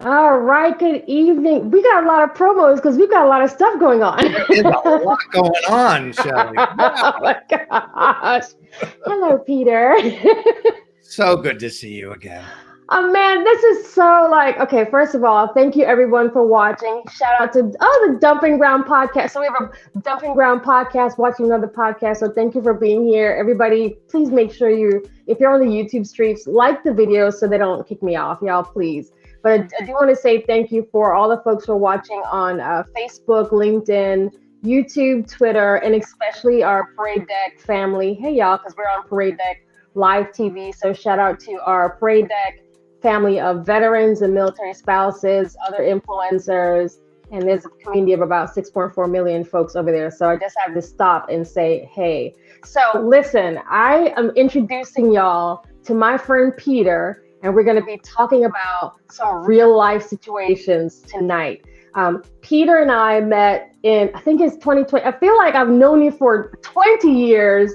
All right, good evening. We got a lot of promos because we've got a lot of stuff going on. There's a lot going on, Shelley. Oh my gosh. Hello, Peter. So good to see you again. Oh man, this is so okay, first of all, thank you everyone for watching. Shout out to the Dumping Ground podcast. So we have a Dumping Ground podcast, watching another podcast. So thank you for being here. Everybody, please make sure if you're on the YouTube streams, like the videos so they don't kick me off, y'all, please. But I do want to say thank you for all the folks who are watching on Facebook, LinkedIn, YouTube, Twitter, and especially our Parade Deck family. Hey, y'all, because we're on Parade Deck Live TV. So shout out to our Parade Deck family of veterans and military spouses, other influencers, and there's a community of about 6.4 million folks over there. So I just have to stop and say, hey. So listen, I am introducing y'all to my friend Peter, and we're going to be talking about some real life situations tonight. Peter and I met in, I think it's 2020. I feel like I've known you for 20 years.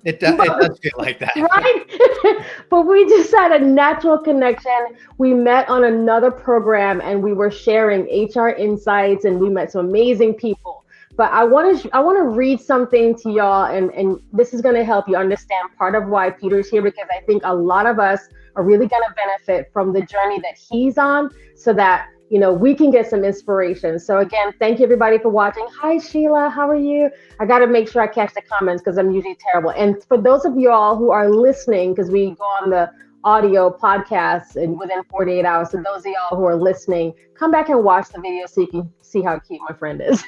It does feel like that. Right? But we just had a natural connection. We met on another program and we were sharing HR insights and we met some amazing people. But I want to read something to y'all, and this is going to help you understand part of why Peter's here, because I think a lot of us are really going to benefit from the journey that he's on, so that we can get some inspiration. So again, thank you everybody for watching. Hi Sheila, how are you? I got to make sure I catch the comments because I'm usually terrible. And for those of you all who are listening, because we go on the audio podcasts and within 48 hours, so those of y'all who are listening, come back and watch the video so you can see how cute my friend is.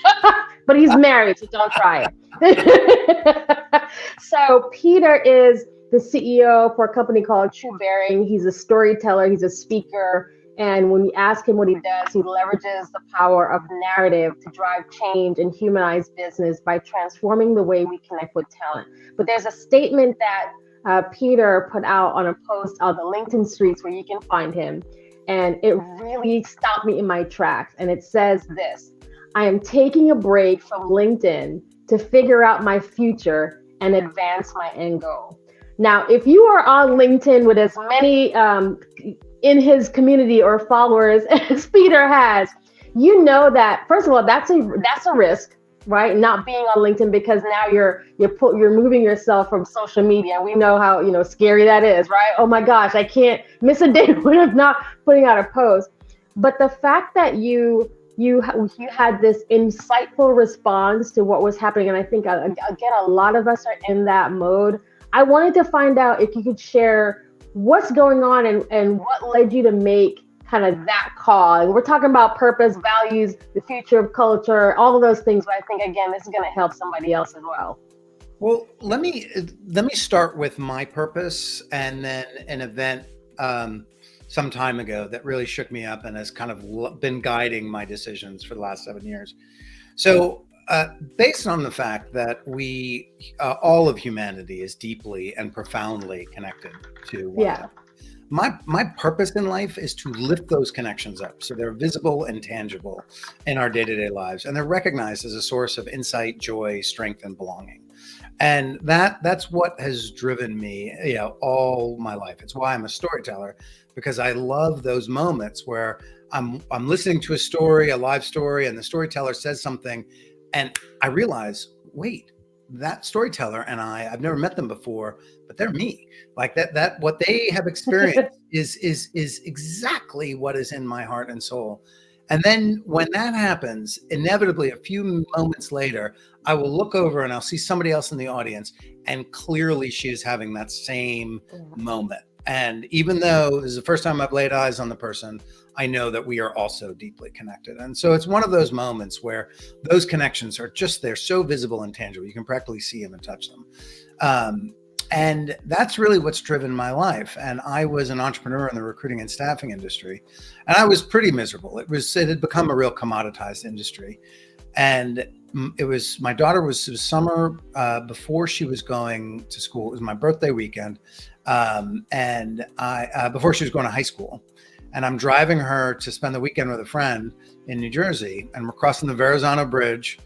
But he's married, so don't try it. So Peter is the CEO for a company called True Bearing. He's a storyteller, he's a speaker. And when you ask him what he does, he leverages the power of narrative to drive change and humanize business by transforming the way we connect with talent. But there's a statement that Peter put out on a post on the LinkedIn streets where you can find him. And it really stopped me in my tracks. And it says this: I am taking a break from LinkedIn to figure out my future and advance my end goal. Now, if you are on LinkedIn with as many in his community or followers as Peter has, you know that, first of all, that's a risk, right? Not being on LinkedIn, because now you're moving yourself from social media. We know how scary that is, right? Oh my gosh, I can't miss a day when I'm not putting out a post. But the fact that you had this insightful response to what was happening, and I think again a lot of us are in that mode. I wanted to find out if you could share what's going on and what led you to make kind of that call. And we're talking about purpose, values, the future of culture, all of those things. But I think, again, this is going to help somebody else as well. Well, let me start with my purpose, and then an event some time ago that really shook me up and has kind of been guiding my decisions for the last 7 years. So based on the fact that we, all of humanity is deeply and profoundly connected to one another. My purpose in life is to lift those connections up so they're visible and tangible in our day-to-day lives, and they're recognized as a source of insight, joy, strength, and belonging. And that's what has driven me, all my life. It's why I'm a storyteller, because I love those moments where I'm listening to a story, a live story, and the storyteller says something, and I realize, wait, that storyteller and I've never met them before, but they're me. Like that what they have experienced is exactly what is in my heart and soul. And then when that happens, inevitably a few moments later, I will look over and I'll see somebody else in the audience, and clearly she is having that same moment. And even though this is the first time I've laid eyes on the person, I know that we are also deeply connected. And so it's one of those moments where those connections are just, they're so visible and tangible. You can practically see them and touch them. And that's really what's driven my life. And I was an entrepreneur in the recruiting and staffing industry, and I was pretty miserable. It had become a real commoditized industry. And my daughter was summer before she was going to school. It was my birthday weekend. And before she was going to high school, and I'm driving her to spend the weekend with a friend in New Jersey, and we're crossing the Verrazano Bridge.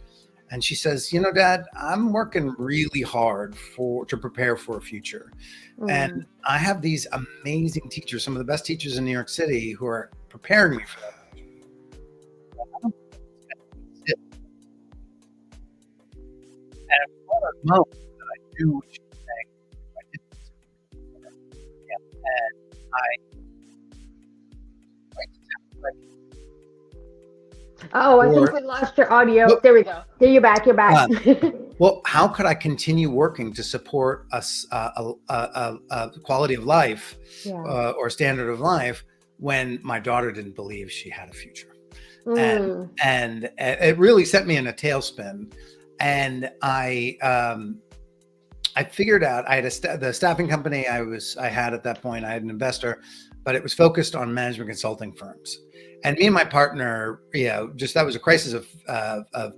And she says, Dad, I'm working really hard to prepare for a future. And I have these amazing teachers, some of the best teachers in New York City, who are preparing me for that. And it's one of those moments that I do what you're saying. I did this. And I think we lost your audio. There we go. There you're back. You're back. Well, how could I continue working to support a quality of life or standard of life when my daughter didn't believe she had a future? And it really set me in a tailspin. And I figured out, I had the staffing company I had at that point. I had an investor, but it was focused on management consulting firms. And me and my partner, that was a crisis of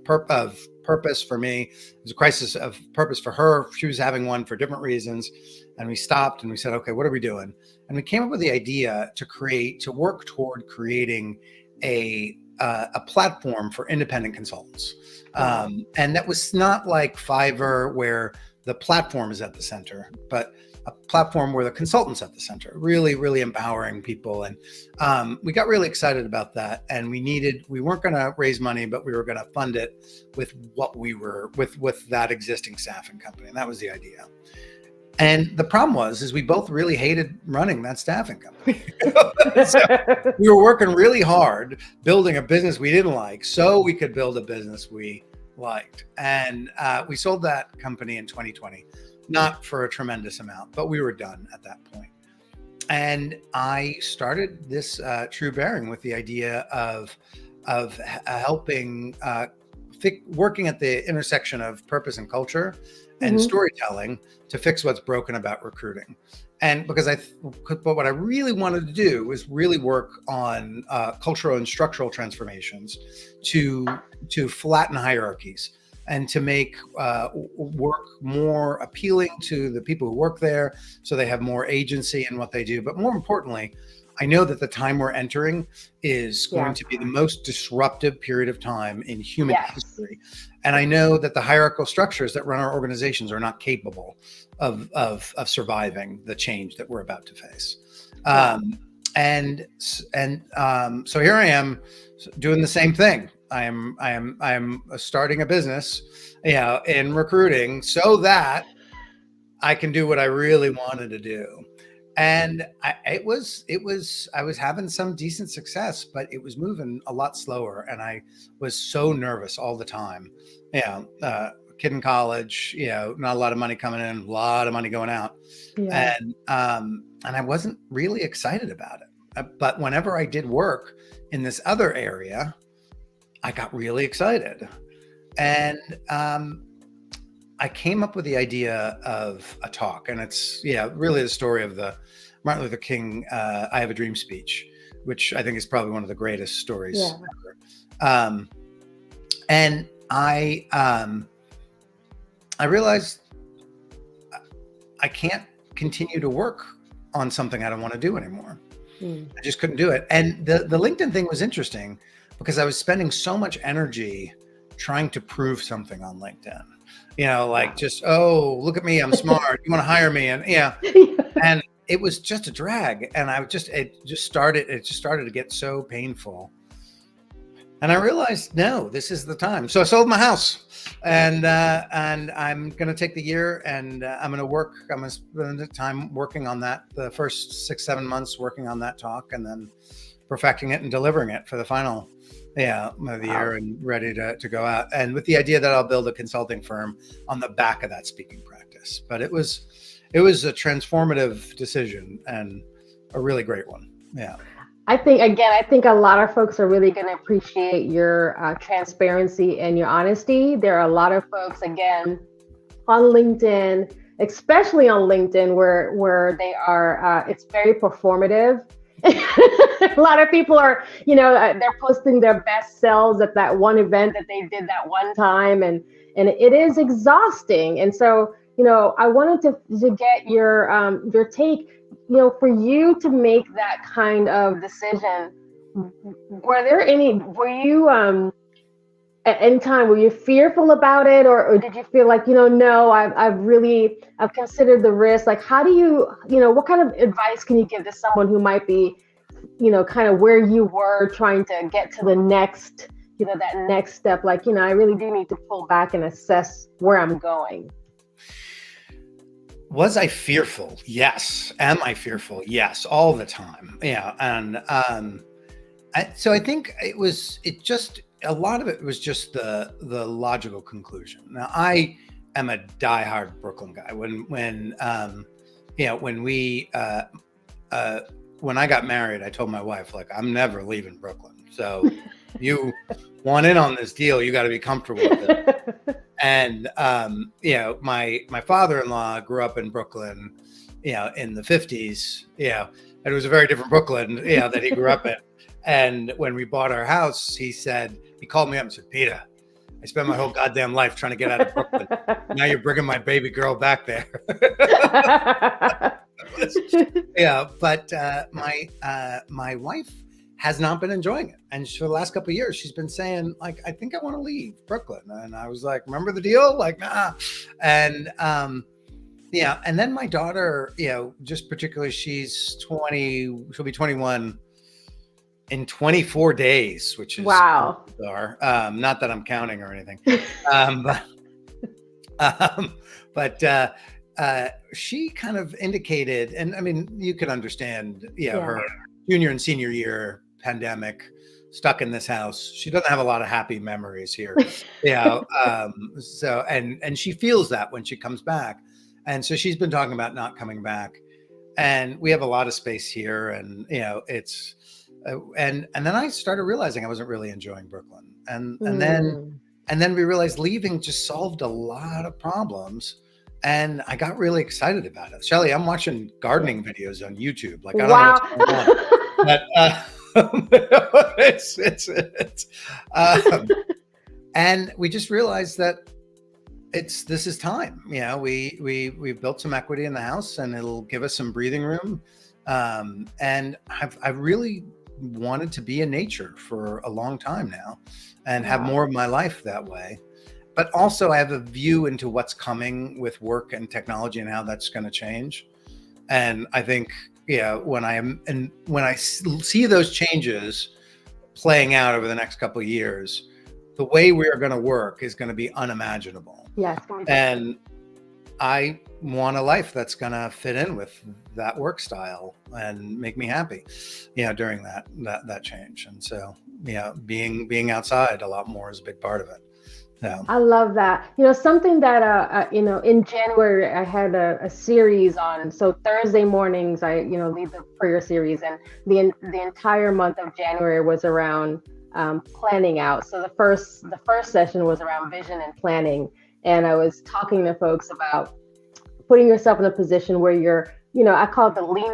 purpose for me. It was a crisis of purpose for her. She was having one for different reasons. And we stopped and we said, okay, what are we doing? And we came up with the idea to work toward creating a platform for independent consultants. And that was not like Fiverr, where the platform is at the center, but a platform where the consultant's at the center, really, really empowering people. And we got really excited about that. And we weren't going to raise money, but we were going to fund it with with that existing staffing company. And that was the idea. And the problem is we both really hated running that staffing company. So we were working really hard, building a business we didn't like, so we could build a business we liked. And we sold that company in 2020, not for a tremendous amount, but we were done at that point. And I started this True Bearing with the idea of helping, working at the intersection of purpose and culture and storytelling to fix what's broken about recruiting. And because but what I really wanted to do was really work on cultural and structural transformations to flatten hierarchies and to make work more appealing to the people who work there, so they have more agency in what they do. But more importantly, I know that the time we're entering is going to be the most disruptive period of time in human history. And I know that the hierarchical structures that run our organizations are not capable of surviving the change that we're about to face. So here I am doing the same thing. I am starting a business, in recruiting, so that I can do what I really wanted to do. And I was having some decent success, but it was moving a lot slower. And I was so nervous all the time. Kid in college, not a lot of money coming in, a lot of money going out. And I wasn't really excited about it. But whenever I did work in this other area, I got really excited. And I came up with the idea of a talk, and it's really the story of the Martin Luther King "I Have a Dream" speech, which I think is probably one of the greatest stories ever. And I realized I can't continue to work on something I don't want to do anymore. I just couldn't do it. And the LinkedIn thing was interesting because I was spending so much energy trying to prove something on LinkedIn. like Wow. just, oh, look at me, I'm smart. You want to hire me? And and it was just a drag. And it just started to get so painful. And I realized, no, this is the time. So I sold my house, and I'm going to take the year, and I'm going to work. I'm going to spend the time working on that. The first 6-7 months working on that talk, and then perfecting it and delivering it for the final, of the year, and ready to go out. And with the idea that I'll build a consulting firm on the back of that speaking practice. But it was a transformative decision and a really great one. Yeah. I think a lot of folks are really going to appreciate your transparency and your honesty. There are a lot of folks, again, on LinkedIn, especially on LinkedIn, where they are. It's very performative. A lot of people are, they're posting their best selves at that one event that they did that one time, and it is exhausting. And so, I wanted to get your take. For you to make that kind of decision, were you at any time were you fearful about it, or did you feel like, no, I've considered the risk? Like, how do you, what kind of advice can you give to someone who might be, kind of where you were trying to get to the next, that next step? Like, I really do need to pull back and assess where I'm going. Was I fearful? Yes. Am I fearful? Yes, all the time. Yeah. And so I think a lot of it was just the logical conclusion. Now, I am a diehard Brooklyn guy. When I got married, I told my wife, like, I'm never leaving Brooklyn. So you want in on this deal, you got to be comfortable with it. And my father-in-law grew up in Brooklyn, in the 50s. And it was a very different Brooklyn, that he grew up in. And when we bought our house, he called me up and said, "Peter, I spent my whole goddamn life trying to get out of Brooklyn. Now you're bringing my baby girl back there." But my wife has not been enjoying it. And for the last couple of years, she's been saying, like, I think I want to leave Brooklyn. And I was like, remember the deal? Like, nah. And, and then my daughter, just particularly, she's 20, she'll be 21 in 24 days, which is wow. bizarre. Not that I'm counting or anything. But she kind of indicated, and I mean, you can understand, her junior and senior year, pandemic, stuck in this house. She doesn't have a lot of happy memories here. So, and she feels that when she comes back. And so she's been talking about not coming back. And we have a lot of space here, and it's and then I started realizing I wasn't really enjoying Brooklyn. And then we realized leaving just solved a lot of problems. And I got really excited about it. Shelly, I'm watching gardening videos on YouTube. Like, I don't know what's going on. But and we just realized that this is time. We've built some equity in the house, and it'll give us some breathing room. And I really wanted to be in nature for a long time now, and have more of my life that way. But also I have a view into what's coming with work and technology and how that's going to change. And I think, when I see those changes playing out over the next couple of years, the way we are going to work is going to be unimaginable. Yes. And I want a life that's going to fit in with that work style and make me happy, during that change. And so, being outside a lot more is a big part of it. Yeah. I love that. Something that, in January, I had a series on. So Thursday mornings, I, lead the prayer series, and the entire month of January was around planning out. So the first session was around vision and planning. And I was talking to folks about putting yourself in a position where you're, I call it the lean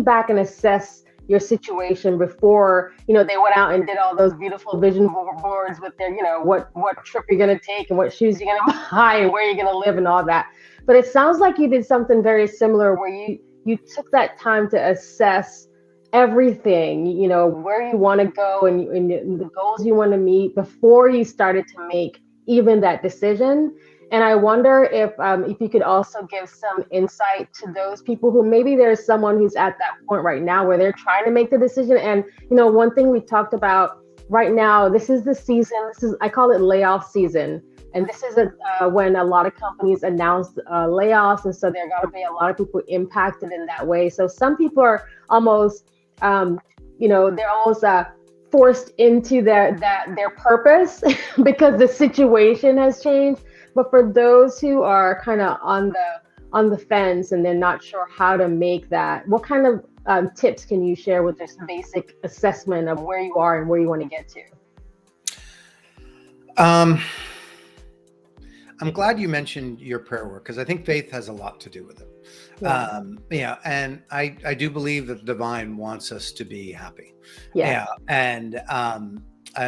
back and assess your situation before, they went out and did all those beautiful vision boards with their, what trip you're going to take and what shoes you're going to buy and where you're going to live and all that. But it sounds like you did something very similar where you took that time to assess everything, where you want to go and the goals you want to meet before you started to make even that decision. And I wonder if you could also give some insight to those people who maybe there's someone who's at that point right now where they're trying to make the decision. And one thing we talked about right now, this is the season. I call it layoff season, and this is when a lot of companies announce layoffs, and so there are going to be a lot of people impacted in that way. So some people are almost, they're almost forced into their purpose because the situation has changed. But for those who are kind of on the fence and they're not sure how to make that, what kind of tips can you share with this basic assessment of where you are and where you want to get to? I'm glad you mentioned your prayer work, because I think faith has a lot to do with it. And I do believe that the divine wants us to be happy. And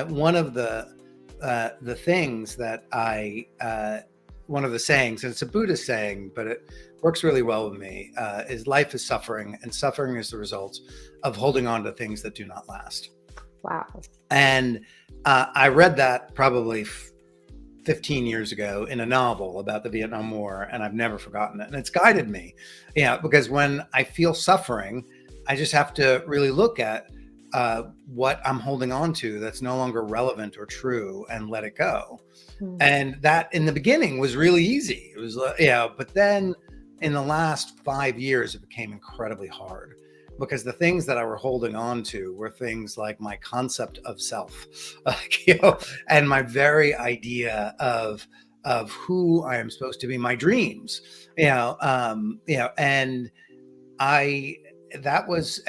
one of the things that one of the sayings, and it's a Buddhist saying, but it works really well with me, is life is suffering, and suffering is the result of holding on to things that do not last. Wow. And I read that probably 15 years ago in a novel about the Vietnam War, and I've never forgotten it. And it's guided me, because when I feel suffering, I just have to really look at what I'm holding on to that's no longer relevant or true, and let it go. And that in the beginning was really easy. It was, but then in the last 5 years, it became incredibly hard, because the things that I were holding on to were things like my concept of self, and my very idea of who I am supposed to be, my dreams, and I was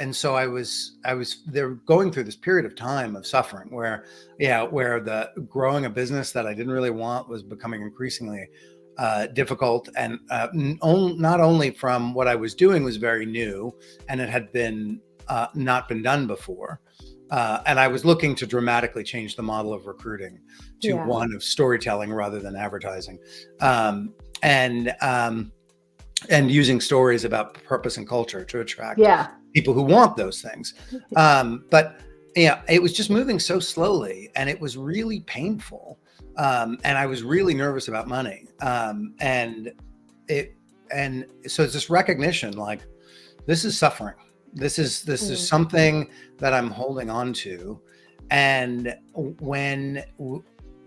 there going through this period of time of suffering where the growing a business that I didn't really want was becoming increasingly difficult, and not only from what I was doing was very new, and it had been not been done before, and I was looking to dramatically change the model of recruiting to one of storytelling rather than advertising, and using stories about purpose and culture to attract people who want those things. But it was just moving so slowly, and it was really painful. And I was really nervous about money. And so it's this recognition, like, this is suffering. This is something that I'm holding on to. And when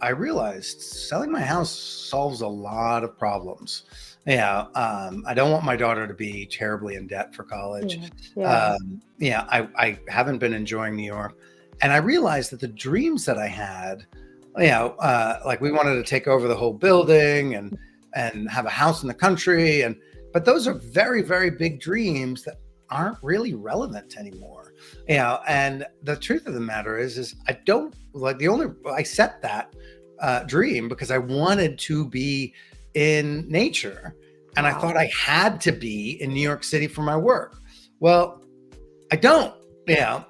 I realized selling my house solves a lot of problems. I don't want my daughter to be terribly in debt for college. I haven't been enjoying New York. And I realized that the dreams that I had, like we wanted to take over the whole building and have a house in the country. But those are very, very big dreams that aren't really relevant anymore. And the truth of the matter is I don't like I set that dream because I wanted to be in nature. And I thought I had to be in New York City for my work. Well, I don't.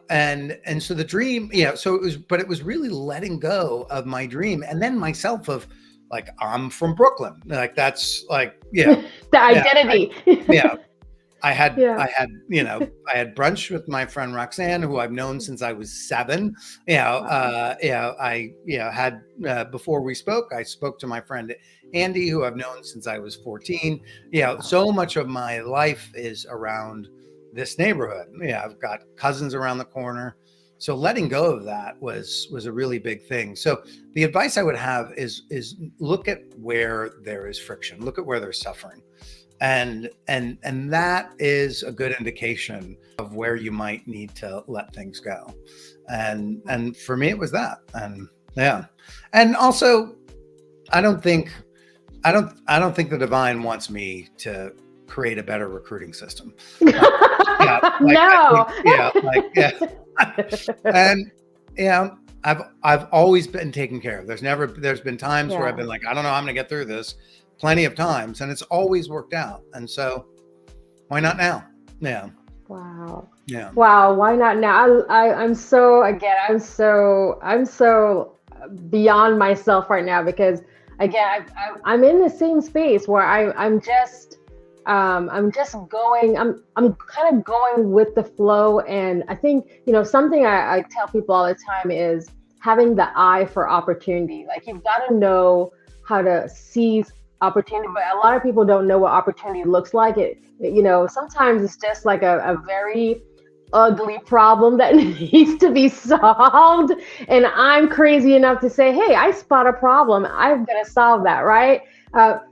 And so the dream, so it was really letting go of my dream, and then myself of like, I'm from Brooklyn. Like, that's like, the identity. I had brunch with my friend Roxanne, who I've known since I was 7. I had before we spoke, I spoke to my friend Andy, who I've known since I was 14. So much of my life is around this neighborhood. I've got cousins around the corner. So letting go of that was a really big thing. So the advice I would have is look at where there is friction, look at where there's suffering. And that is a good indication of where you might need to let things go. And for me, it was that. And also, I don't think the divine wants me to create a better recruiting system. No. And I've always been taken care of. There's been times where I've been like, I don't know how I'm gonna get through this. Plenty of times, and it's always worked out. And so why not now? Wow. Why not now? I'm so beyond myself right now, because again, I'm in the same space where I'm just going, I'm kind of going with the flow. And I think, something I tell people all the time is having the eye for opportunity. Like, you've got to know how to seize opportunity, but a lot of people don't know what opportunity looks like. Sometimes it's just like a very ugly problem that needs to be solved. And I'm crazy enough to say, hey, I spot a problem. I'm going to solve that, right?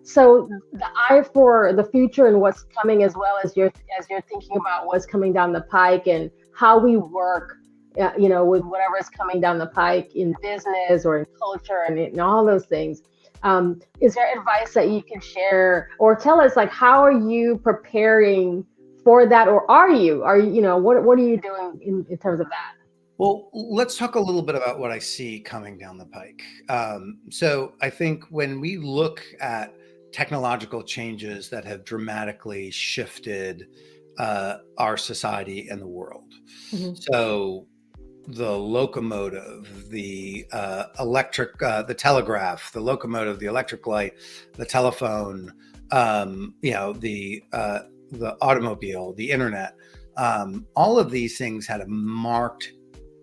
So the eye for the future and what's coming, as well as you're thinking about what's coming down the pike and how we work, with whatever is coming down the pike in business or in culture and all those things. Is there advice that you can share or tell us, like, how are you preparing for that, or what are you doing in terms of that? Well, let's talk a little bit about what I see coming down the pike. So I think when we look at technological changes that have dramatically shifted our society and the world. Hmm. So the locomotive, the the telegraph, the locomotive, the electric light, the telephone, the automobile, the internet. All of these things had a marked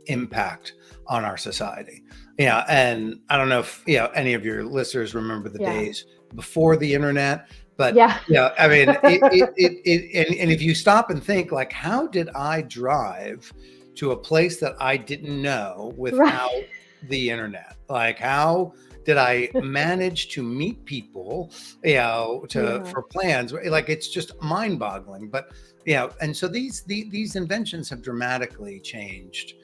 impact on our society. Yeah, and I don't know if any of your listeners remember the Yeah. days before the internet, but Yeah. I mean, and if you stop and think, like, how did I drive to a place that I didn't know Right. without the internet? Like, how did I manage to meet people, Yeah. for plans? Like, it's just mind-boggling. But and so these inventions have dramatically changed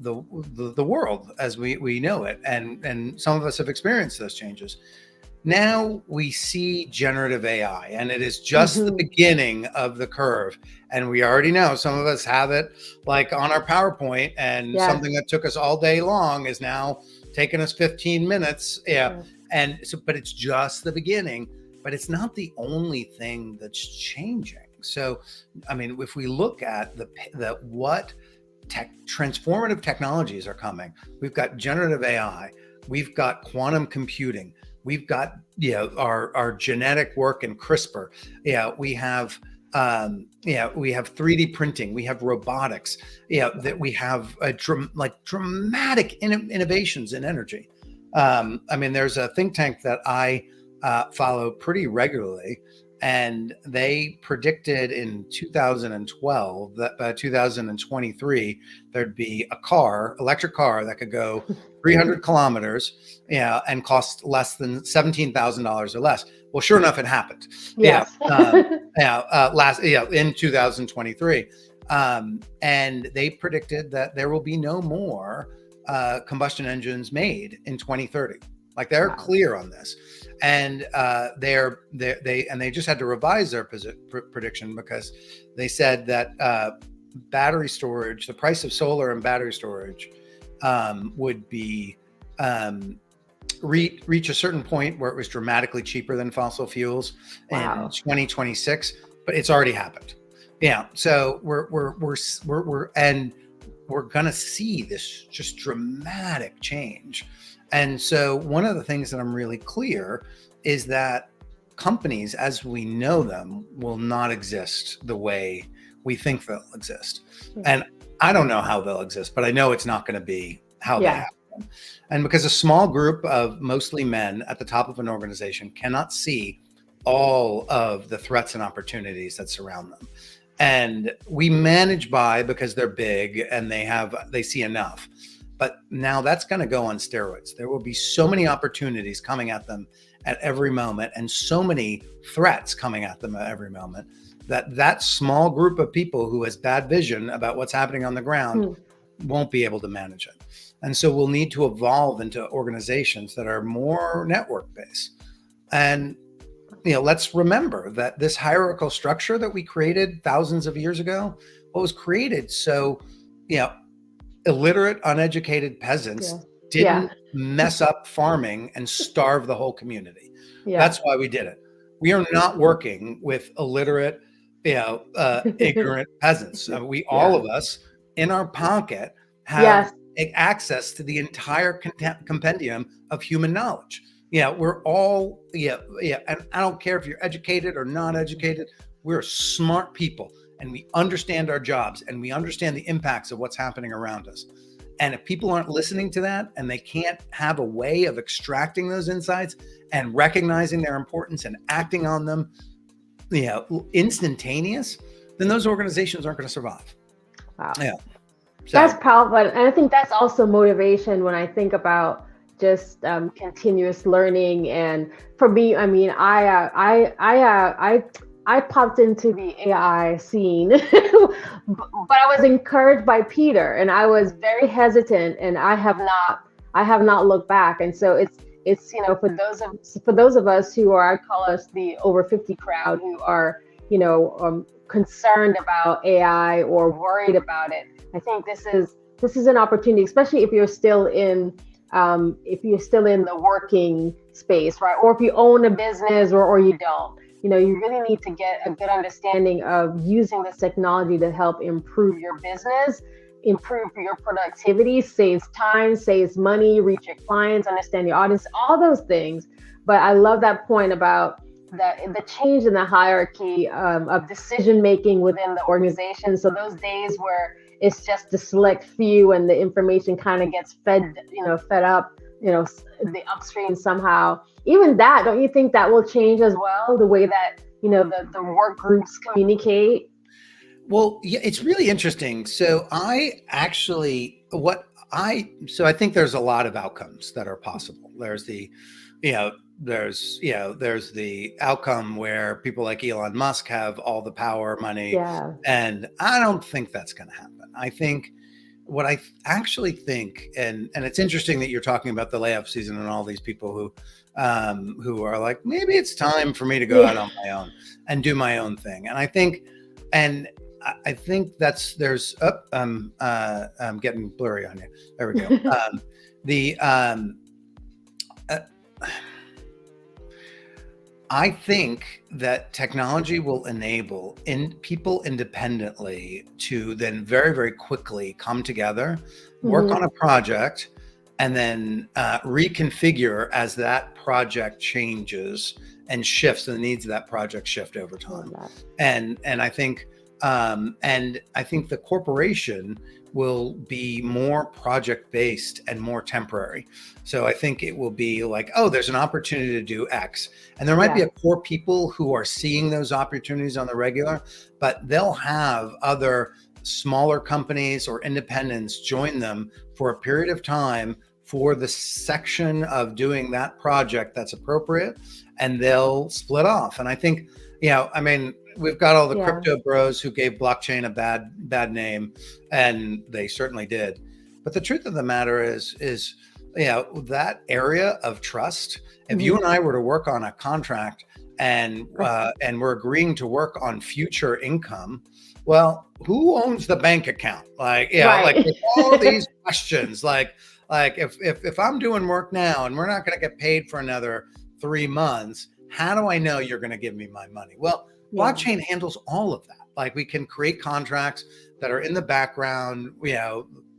the world as we know it, and some of us have experienced those changes. Now we see generative AI, and it is just the Hmm. beginning of the curve. And we already know some of us have it like on our PowerPoint, and Yes. something that took us all day long is now taking us 15 minutes. Yeah. Yes. And so, but it's just the beginning, but it's not the only thing that's changing. So, I mean, if we look at the what transformative technologies are coming, we've got generative AI, we've got quantum computing, we've got our genetic work in CRISPR. We have we have 3D printing, we have robotics. That we have dramatic innovations in energy. I mean, there's a think tank that I follow pretty regularly, and they predicted in 2012 that by 2023 there'd be electric car that could go 300 kilometers, and cost less than $17,000 or less. Well, sure enough, it happened. Yes. In 2023, and they predicted that there will be no more combustion engines made in 2030. Like, they're Wow. clear on this, and they just had to revise their prediction, because they said that battery storage, the price of solar and battery storage, would be reach a certain point where it was dramatically cheaper than fossil fuels Wow. in 2026, but it's already happened. So we're gonna see this just dramatic change. And so one of the things that I'm really clear is that companies, as we know them, will not exist the way we think they'll exist. Yeah. And I don't know how they'll exist, but I know it's not going to be how they Yeah. happen. And because a small group of mostly men at the top of an organization cannot see all of the threats and opportunities that surround them. And we manage because they're big and they see enough. But now that's going to go on steroids. There will be so many opportunities coming at them at every moment, and so many threats coming at them at every moment, that small group of people who has bad vision about what's happening on the ground won't be able to manage it. And so we'll need to evolve into organizations that are more network based. And let's remember that this hierarchical structure that we created thousands of years ago, was created so illiterate, uneducated peasants didn't mess up farming and starve the whole community. That's why we did it. We are not working with illiterate, ignorant peasants. All of us in our pocket have access to the entire compendium of human knowledge. We're all, and I don't care if you're educated or not educated, we're smart people, and we understand our jobs, and we understand the impacts of what's happening around us. And if people aren't listening to that and they can't have a way of extracting those insights and recognizing their importance and acting on them, instantaneous, then those organizations aren't going to survive. Wow. Yeah. So, That's powerful. And I think that's also motivation when I think about just continuous learning. And for me, I mean, I popped into the AI scene, but I was encouraged by Peter, and I was very hesitant, and I have not looked back. And so it's for those of us who are, I call us the over 50 crowd, who are concerned about AI or worried about it. I think this is an opportunity, especially if you're still in the working space, right? Or if you own a business or you don't. You really need to get a good understanding of using this technology to help improve your business, improve your productivity, saves time, saves money, reach your clients, understand your audience, all those things. But I love that point about the change in the hierarchy of decision making within the organization. So those days where it's just the select few and the information kind of gets fed up, the upstream somehow. Even that, don't you think that will change as well, the way that the work groups communicate? Well, yeah, it's really interesting. So I think there's a lot of outcomes that are possible. There's the outcome where people like Elon Musk have all the power, money, Yeah. and I don't think that's going to happen. I think what I actually think, and it's interesting that you're talking about the layoff season and all these people who are like, maybe it's time for me to go out on my own and do my own thing. And I think I'm getting blurry on you. There we go. I think that technology will enable people independently to then very, very quickly come together, work on a project, and then reconfigure as that project changes and shifts, and the needs of that project shift over time. And I think the corporation will be more project-based and more temporary. So I think it will be like, oh, there's an opportunity to do X. And there might be a core people who are seeing those opportunities on the regular, but they'll have other smaller companies or independents join them for a period of time for the section of doing that project that's appropriate, and they'll split off. And I think, we've got all the crypto bros who gave blockchain a bad name, and they certainly did. But the truth of the matter is that area of trust. If you and I were to work on a contract and we're agreeing to work on future income, well, who owns the bank account? Like all these questions, like if I'm doing work now and we're not going to get paid for another 3 months, how do I know you're going to give me my money? Well, blockchain handles all of that. Like, we can create contracts that are in the background,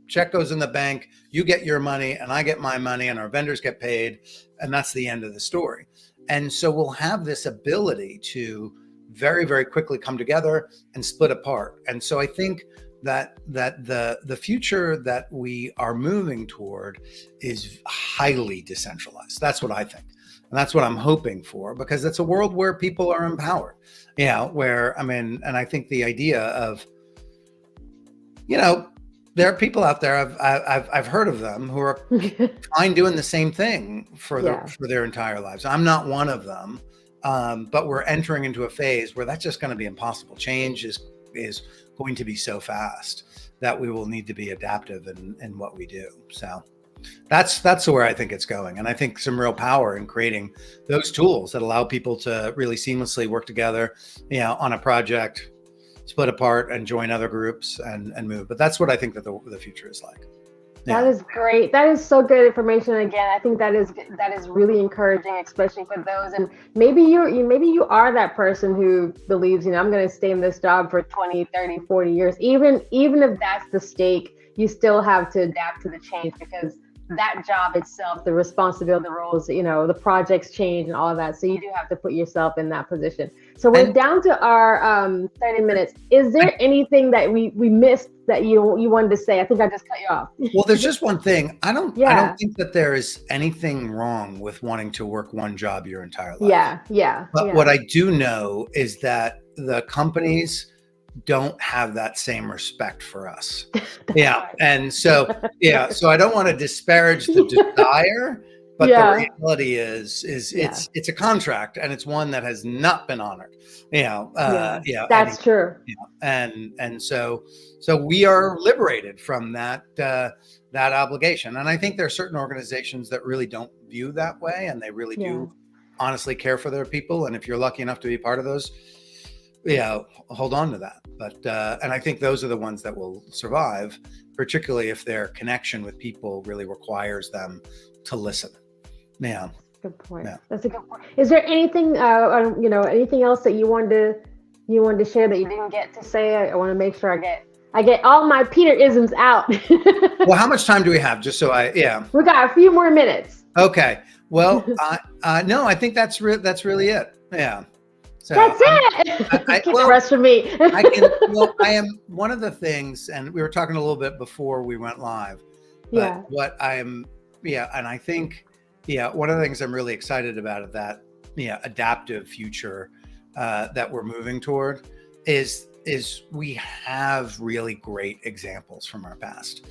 check goes in the bank, you get your money and I get my money and our vendors get paid. And that's the end of the story. And so we'll have this ability to very, very quickly come together and split apart. And so I think that the future that we are moving toward is highly decentralized. That's what I think. And that's what I'm hoping for, because it's a world where people are empowered, and I think the idea of, there are people out there, I've heard of them, who are fine doing the same thing for their entire lives. I'm not one of them, but we're entering into a phase where that's just going to be impossible. Change is going to be so fast that we will need to be adaptive in what we do. So that's where I think it's going. And I think some real power in creating those tools that allow people to really seamlessly work together, on a project, split apart and join other groups and move. But that's what I think that the future is like. That is great. That is so good information. Again, I think that is really encouraging, especially for those. And maybe you are that person who believes, I'm going to stay in this job for 20, 30, 40 years. Even if that's the stake, you still have to adapt to the change, because that job itself, the responsibility, the roles, the projects change and all that. So you do have to put yourself in that position. So we're And down to our 30 minutes. Is there anything that we missed that you wanted to say? I think I just cut you off. well, there's just one thing. I don't Yeah. think that there is anything wrong with wanting to work one job your entire life. Yeah. Yeah. But Yeah. what I do know is that the companies don't have that same respect for us. Yeah. Right. And so, so I don't want to disparage the desire, but Yeah. the reality is it's a contract, and it's one that has not been honored. That's true. And so we are liberated from that obligation. And I think there are certain organizations that really don't view that way, and they really do honestly care for their people. And if you're lucky enough to be part of those, hold on to that. But and I think those are the ones that will survive, particularly if their connection with people really requires them to listen. Yeah. Good point. Yeah. That's a good point. Is there anything, anything else that you wanted to share that you didn't get to say? I want to make sure I get all my Peter-isms out. Well, how much time do we have? Just so We got a few more minutes. Okay. Well, no, I think that's really it. Yeah. So that's it. Keep the rest for me. I am one of the things, and we were talking a little bit before we went live. But what I am, and I think, one of the things I'm really excited about is that, adaptive future that we're moving toward is we have really great examples from our past,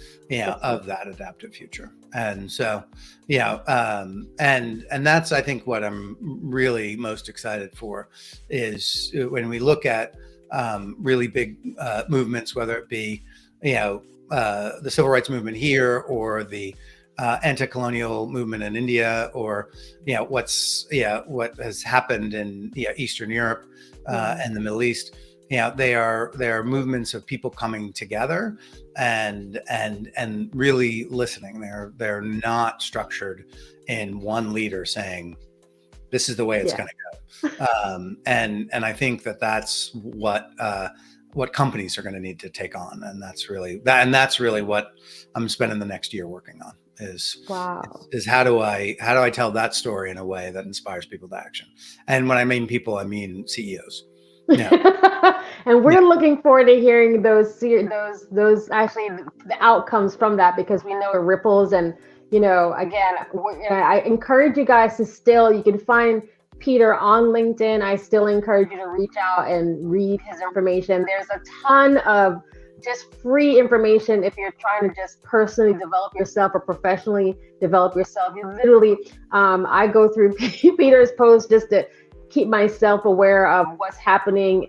of that adaptive future. And so, and that's, I think, what I'm really most excited for is when we look at really big movements, whether it be, the civil rights movement here, or the anti-colonial movement in India, or what has happened in Eastern Europe and the Middle East. They are movements of people coming together and really listening. They're not structured in one leader saying, this is the way it's going to go. And I think that's what companies are going to need to take on. And that's really what I'm spending the next year working on is how do I tell that story in a way that inspires people to action? And when I mean people, I mean CEOs. Yeah. And we're looking forward to hearing those actually the outcomes from that, because we know it ripples. And again, I encourage you guys to you can find Peter on LinkedIn. I still encourage you to reach out and read his information. There's a ton of just free information if you're trying to just personally develop yourself or professionally develop yourself. You literally, I go through Peter's posts just to keep myself aware of what's happening,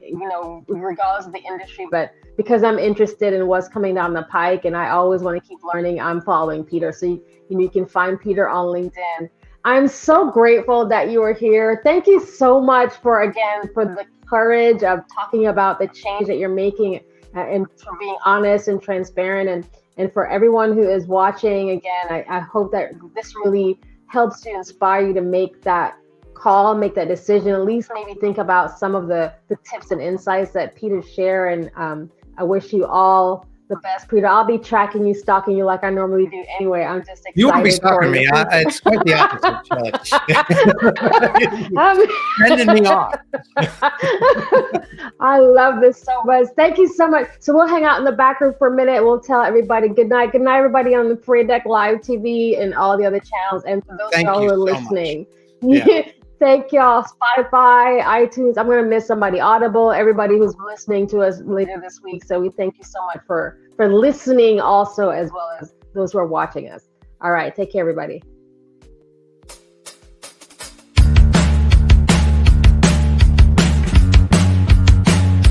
regardless of the industry. But because I'm interested in what's coming down the pike and I always want to keep learning, I'm following Peter. So you can find Peter on LinkedIn. I'm so grateful that you are here. Thank you so much for the courage of talking about the change that you're making, and for being honest and transparent. And for everyone who is watching, again, I hope that this really helps to inspire you to make that call, make that decision, at least maybe think about some of the tips and insights that Peter shared. And I wish you all the best, Peter. I'll be tracking you, stalking you like I normally do anyway. I'm just excited. You won't be stalking me. It's quite the opposite. Sending me off. I love this so much. Thank you so much. So we'll hang out in the back room for a minute. We'll tell everybody good night. Good night, everybody on the Parade Deck Live TV and all the other channels. And for those of y'all who are listening, thank y'all. Spotify, iTunes. I'm going to miss somebody. Audible, everybody who's listening to us later this week. So we thank you so much for listening also, as well as those who are watching us. All right. Take care, everybody.